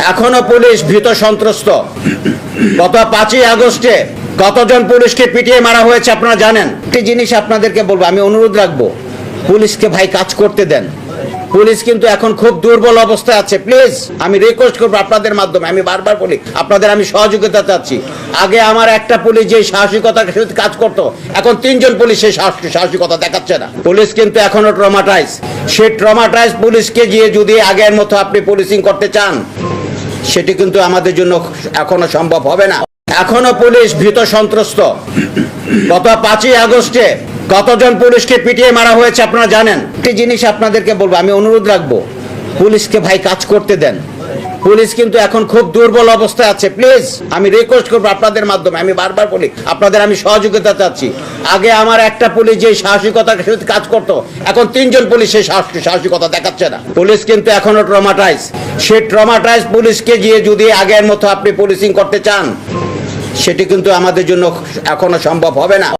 এখনো পুলিশ ভীত সন্ত্রস্ত। গত 5ই আগস্টে কতজন পুলিশকে পিটিয়ে মারা হয়েছে আপনারা জানেন। একটি জিনিস আপনাদেরকে বলবো, আমি অনুরোধ রাখবো, পুলিশকে ভাই কাজ করতে দেন। পুলিশ কিন্তু এখন খুব দুর্বল অবস্থায় আছে। প্লিজ আমি রিকোয়েস্ট করবো আপনাদের মাধ্যমে, আমি বারবার বলি আপনাদের আমি সহযোগিতা চাচ্ছি। আগে আমার একটা পুলিশ যে সাহসিকতার সাথে কাজ করতো, এখন 3জন পুলিশ সেই সাহসিকতা দেখাচ্ছে না। পুলিশ কিন্তু এখনো ট্রমাটাইজ। সেই ট্রমাটাইজ পুলিশকে গিয়ে যদি আগের মতো আপনি পুলিশিং করতে চান, সেটি কিন্তু আমাদের জন্য এখনো সম্ভব হবে না। এখনো পুলিশ ভীত সন্ত্রস্ত। গত 5ই আগস্টে কতজন পুলিশকে পিটিয়ে মারা হয়েছে আপনারা জানেন। একটি জিনিস আপনাদেরকে বলবো, আমি অনুরোধ রাখবো, পুলিশকে ভাই কাজ করতে দেন। পুলিশ কিন্তু এখন খুব দুর্বল অবস্থায় আছে। প্লিজ আমি রিকোয়েস্ট করবো আপনাদের মাধ্যমে, আমি বারবার বলি আপনাদের আমি সহযোগিতা চাচ্ছি। আগে আমার একটা পুলিশ যে সাহসিকতার সাথে কাজ করতো, এখন 3জন পুলিশ সেই সাহসিকতা দেখাচ্ছে না। পুলিশ কিন্তু এখনো ট্রমাটাইজ। সেই ট্রমাটাইজ পুলিশকে গিয়ে যদি আগের মতো আপনি পুলিশিং করতে চান, সেটি কিন্তু আমাদের জন্য এখনো সম্ভব হবে না।